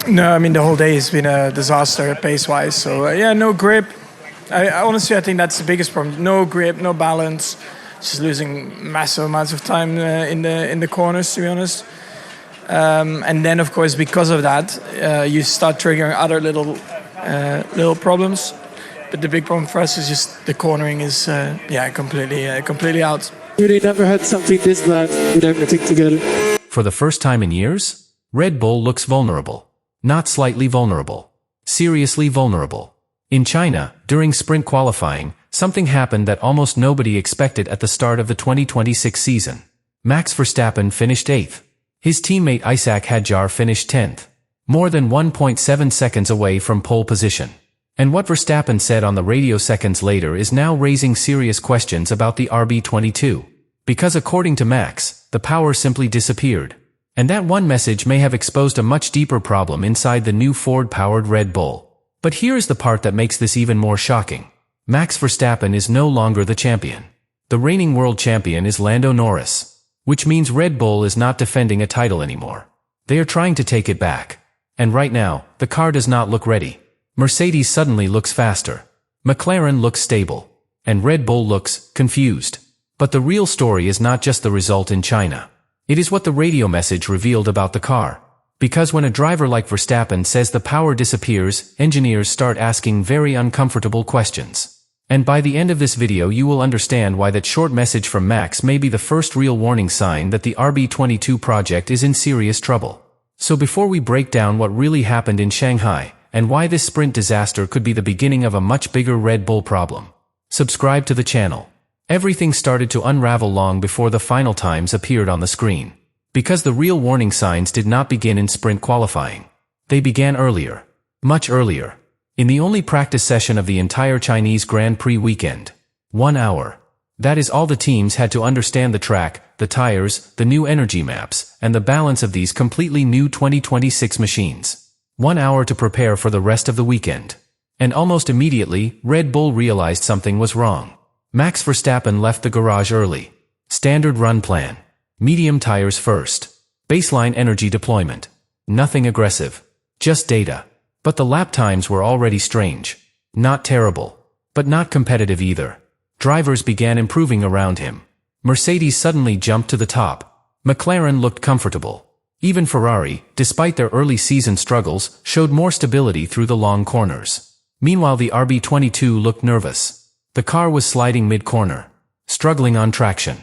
No, I mean, the whole day has been a disaster pace-wise. So, yeah, no grip. I honestly, I think that's the biggest problem. No grip, no balance. Just losing massive amounts of time in the corners, to be honest. And then, of course, because of that, you start triggering other little problems. But the big problem for us is just the cornering is, completely out. Really never had something this bad with everything together. For the first time in years, Red Bull looks vulnerable. Not slightly vulnerable. Seriously vulnerable. In China, during sprint qualifying, something happened that almost nobody expected at the start of the 2026 season. Max Verstappen finished 8th. His teammate Isaac Hadjar finished 10th. More than 1.7 seconds away from pole position. And what Verstappen said on the radio seconds later is now raising serious questions about the RB22. Because according to Max, the power simply disappeared. And that one message may have exposed a much deeper problem inside the new Ford-powered Red Bull. But here is the part that makes this even more shocking. Max Verstappen is no longer the champion. The reigning world champion is Lando Norris. Which means Red Bull is not defending a title anymore. They are trying to take it back. And right now, the car does not look ready. Mercedes suddenly looks faster. McLaren looks stable. And Red Bull looks confused. But the real story is not just the result in China. It is what the radio message revealed about the car. Because when a driver like Verstappen says the power disappears, engineers start asking very uncomfortable questions. And by the end of this video you will understand why that short message from Max may be the first real warning sign that the RB22 project is in serious trouble. So before we break down what really happened in Shanghai, and why this sprint disaster could be the beginning of a much bigger Red Bull problem, subscribe to the channel. Everything started to unravel long before the final times appeared on the screen. Because the real warning signs did not begin in sprint qualifying. They began earlier. Much earlier. In the only practice session of the entire Chinese Grand Prix weekend. 1 hour. That is all the teams had to understand the track, the tires, the new energy maps, and the balance of these completely new 2026 machines. 1 hour to prepare for the rest of the weekend. And almost immediately, Red Bull realized something was wrong. Max Verstappen left the garage early. Standard run plan. Medium tires first. Baseline energy deployment. Nothing aggressive. Just data. But the lap times were already strange. Not terrible. But not competitive either. Drivers began improving around him. Mercedes suddenly jumped to the top. McLaren looked comfortable. Even Ferrari, despite their early season struggles, showed more stability through the long corners. Meanwhile the RB22 looked nervous. The car was sliding mid-corner, struggling on traction.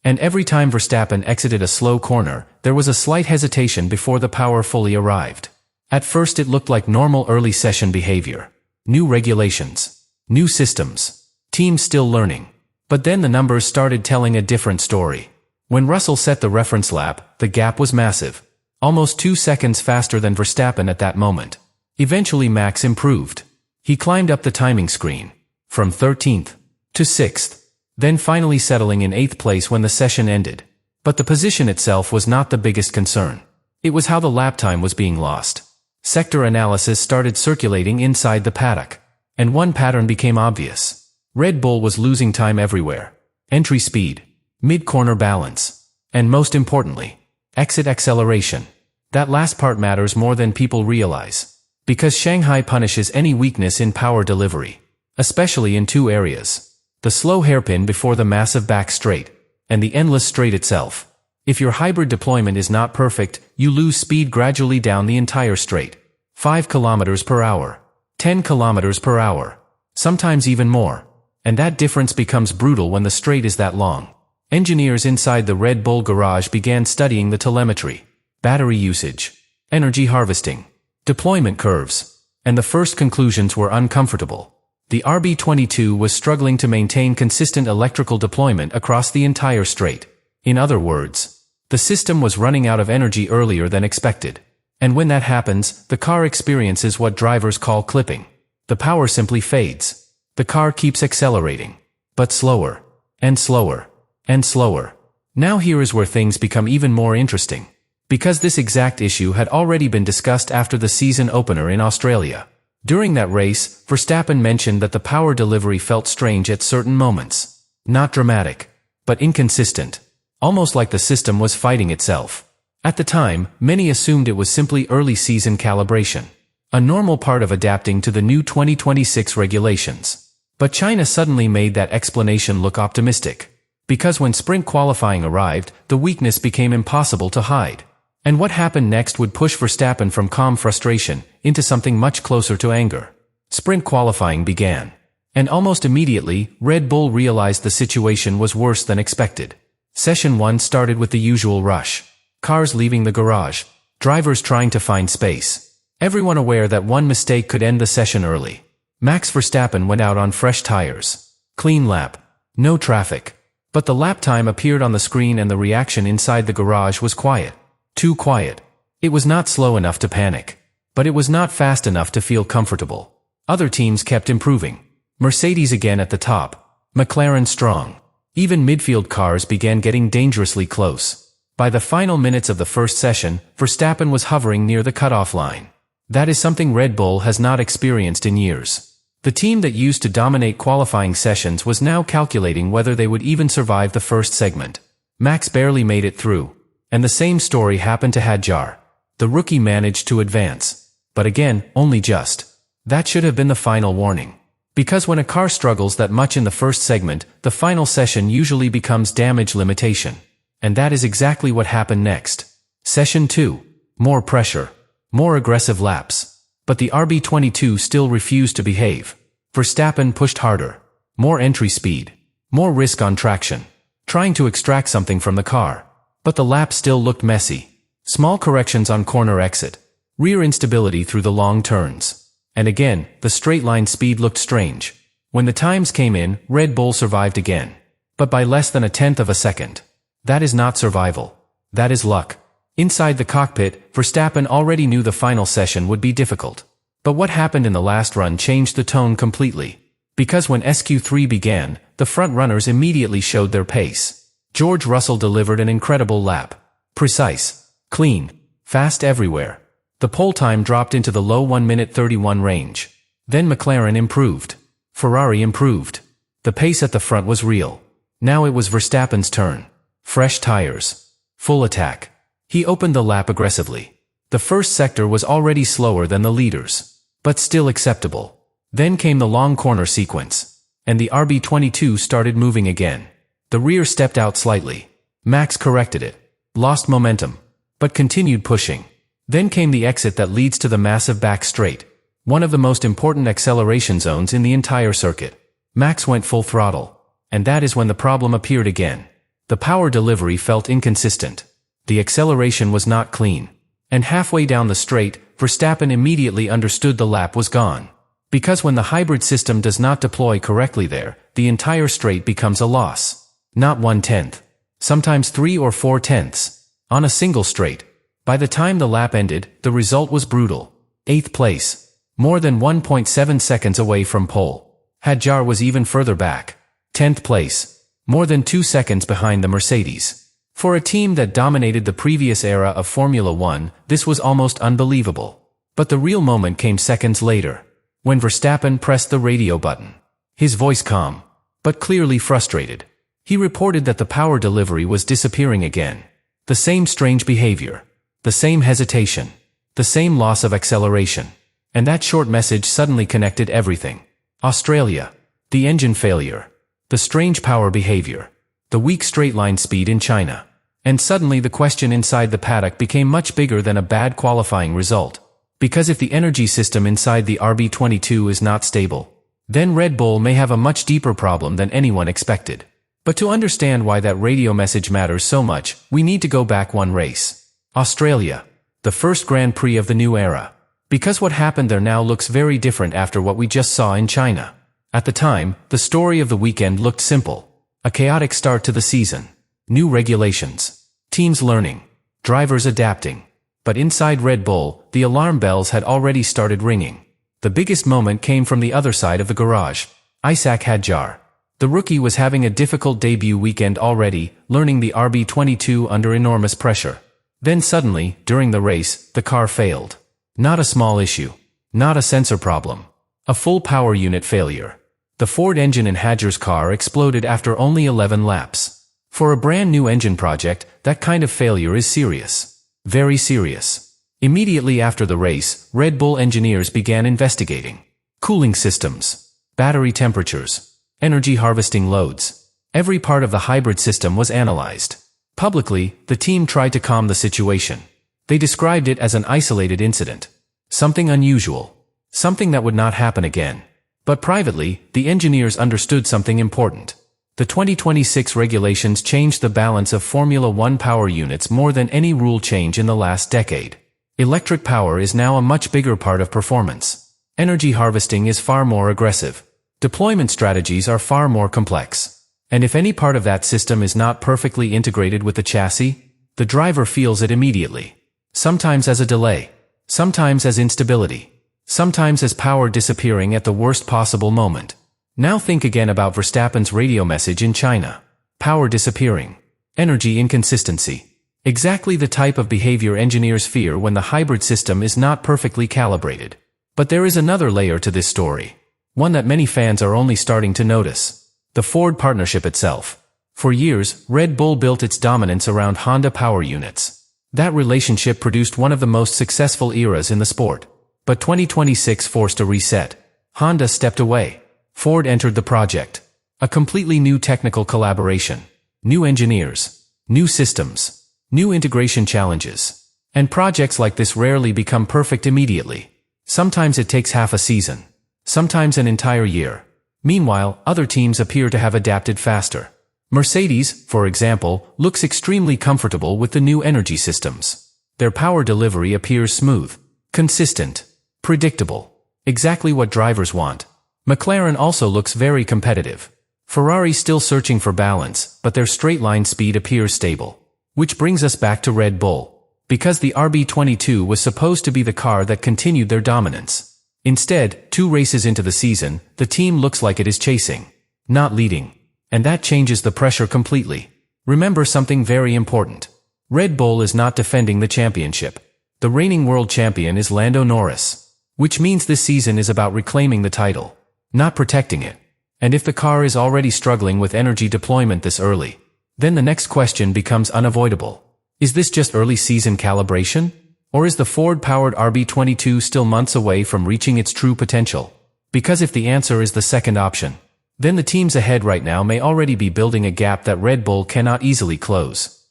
And every time Verstappen exited a slow corner, there was a slight hesitation before the power fully arrived. At first it looked like normal early session behavior. New regulations. New systems. Teams still learning. But then the numbers started telling a different story. When Russell set the reference lap, the gap was massive. Almost 2 seconds faster than Verstappen at that moment. Eventually Max improved. He climbed up the timing screen. From 13th to 6th, then finally settling in 8th place when the session ended. But the position itself was not the biggest concern. It was how the lap time was being lost. Sector analysis started circulating inside the paddock. And one pattern became obvious. Red Bull was losing time everywhere. Entry speed, mid-corner balance, and most importantly, exit acceleration. That last part matters more than people realize. Because Shanghai punishes any weakness in power delivery. Especially in 2 areas. The slow hairpin before the massive back straight, and the endless straight itself. If your hybrid deployment is not perfect, you lose speed gradually down the entire straight. 5 km per hour. 10 km per hour. Sometimes even more. And that difference becomes brutal when the straight is that long. Engineers inside the Red Bull garage began studying the telemetry, battery usage, energy harvesting, deployment curves. And the first conclusions were uncomfortable. The RB22 was struggling to maintain consistent electrical deployment across the entire straight. In other words, the system was running out of energy earlier than expected. And when that happens, the car experiences what drivers call clipping. The power simply fades. The car keeps accelerating. But slower. And slower. And slower. Now here is where things become even more interesting. Because this exact issue had already been discussed after the season opener in Australia. During that race, Verstappen mentioned that the power delivery felt strange at certain moments. Not dramatic, but inconsistent. Almost like the system was fighting itself. At the time, many assumed it was simply early season calibration, a normal part of adapting to the new 2026 regulations. But China suddenly made that explanation look optimistic. Because when sprint qualifying arrived, the weakness became impossible to hide. And what happened next would push Verstappen from calm frustration into something much closer to anger. Sprint qualifying began. And almost immediately, Red Bull realized the situation was worse than expected. Session 1 started with the usual rush. Cars leaving the garage. Drivers trying to find space. Everyone aware that one mistake could end the session early. Max Verstappen went out on fresh tires. Clean lap. No traffic. But the lap time appeared on the screen and the reaction inside the garage was quiet. Too quiet. It was not slow enough to panic. But it was not fast enough to feel comfortable. Other teams kept improving. Mercedes again at the top. McLaren strong. Even midfield cars began getting dangerously close. By the final minutes of the first session, Verstappen was hovering near the cutoff line. That is something Red Bull has not experienced in years. The team that used to dominate qualifying sessions was now calculating whether they would even survive the first segment. Max barely made it through. And the same story happened to Hadjar. The rookie managed to advance. But again, only just. That should have been the final warning. Because when a car struggles that much in the first segment, the final session usually becomes damage limitation. And that is exactly what happened next. Session 2. More pressure. More aggressive laps. But the RB22 still refused to behave. Verstappen pushed harder. More entry speed. More risk on traction. Trying to extract something from the car. But the lap still looked messy. Small corrections on corner exit. Rear instability through the long turns. And again, the straight line speed looked strange. When the times came in, Red Bull survived again. But by less than a tenth of a second. That is not survival. That is luck. Inside the cockpit, Verstappen already knew the final session would be difficult. But what happened in the last run changed the tone completely. Because when SQ3 began, the front runners immediately showed their pace. George Russell delivered an incredible lap. Precise. Clean. Fast everywhere. The pole time dropped into the low 1:31 range. Then McLaren improved. Ferrari improved. The pace at the front was real. Now it was Verstappen's turn. Fresh tires. Full attack. He opened the lap aggressively. The first sector was already slower than the leaders, but still acceptable. Then came the long corner sequence, and the RB22 started moving again. The rear stepped out slightly. Max corrected it, lost momentum, but continued pushing. Then came the exit that leads to the massive back straight, one of the most important acceleration zones in the entire circuit. Max went full throttle, and that is when the problem appeared again. The power delivery felt inconsistent. The acceleration was not clean. And halfway down the straight, Verstappen immediately understood the lap was gone. Because when the hybrid system does not deploy correctly there, the entire straight becomes a loss. Not 1/10. Sometimes 3 or 4 tenths. On a single straight. By the time the lap ended, the result was brutal. 8th place. More than 1.7 seconds away from pole. Hadjar was even further back. 10th place. More than 2 seconds behind the Mercedes. For a team that dominated the previous era of Formula One, this was almost unbelievable. But the real moment came seconds later. When Verstappen pressed the radio button. His voice calm, but clearly frustrated. He reported that the power delivery was disappearing again. The same strange behavior. The same hesitation. The same loss of acceleration. And that short message suddenly connected everything. Australia. The engine failure. The strange power behavior. The weak straight line speed in China. And suddenly the question inside the paddock became much bigger than a bad qualifying result. Because if the energy system inside the RB22 is not stable, then Red Bull may have a much deeper problem than anyone expected. But to understand why that radio message matters so much, we need to go back one race. Australia. The first Grand Prix of the new era. Because what happened there now looks very different after what we just saw in China. At the time, the story of the weekend looked simple. A chaotic start to the season. New regulations. Teams learning. Drivers adapting. But inside Red Bull, the alarm bells had already started ringing. The biggest moment came from the other side of the garage. Isaac Hadjar. The rookie was having a difficult debut weekend already, learning the RB22 under enormous pressure. Then suddenly, during the race, the car failed. Not a small issue. Not a sensor problem. A full power unit failure. The Ford engine in Hadjar's car exploded after only 11 laps. For a brand new engine project, that kind of failure is serious. Very serious. Immediately after the race, Red Bull engineers began investigating cooling systems, battery temperatures, energy harvesting loads. Every part of the hybrid system was analyzed. Publicly, the team tried to calm the situation. They described it as an isolated incident. Something unusual. Something that would not happen again. But privately, the engineers understood something important. The 2026 regulations changed the balance of Formula One power units more than any rule change in the last decade. Electric power is now a much bigger part of performance. Energy harvesting is far more aggressive. Deployment strategies are far more complex. And if any part of that system is not perfectly integrated with the chassis, the driver feels it immediately. Sometimes as a delay. Sometimes as instability. Sometimes as power disappearing at the worst possible moment. Now think again about Verstappen's radio message in China. Power disappearing. Energy inconsistency. Exactly the type of behavior engineers fear when the hybrid system is not perfectly calibrated. But there is another layer to this story. One that many fans are only starting to notice. The Ford partnership itself. For years, Red Bull built its dominance around Honda power units. That relationship produced one of the most successful eras in the sport. But 2026 forced a reset. Honda stepped away. Ford entered the project. A completely new technical collaboration. New engineers. New systems. New integration challenges. And projects like this rarely become perfect immediately. Sometimes it takes half a season. Sometimes an entire year. Meanwhile, other teams appear to have adapted faster. Mercedes, for example, looks extremely comfortable with the new energy systems. Their power delivery appears smooth, consistent, predictable. Exactly what drivers want. McLaren also looks very competitive. Ferrari still searching for balance, but their straight-line speed appears stable. Which brings us back to Red Bull. Because the RB22 was supposed to be the car that continued their dominance. Instead, 2 races into the season, the team looks like it is chasing, not leading. And that changes the pressure completely. Remember something very important. Red Bull is not defending the championship. The reigning world champion is Lando Norris. Which means this season is about reclaiming the title, not protecting it. And if the car is already struggling with energy deployment this early, then the next question becomes unavoidable. Is this just early season calibration? Or is the Ford-powered RB22 still months away from reaching its true potential? Because if the answer is the second option, then the teams ahead right now may already be building a gap that Red Bull cannot easily close.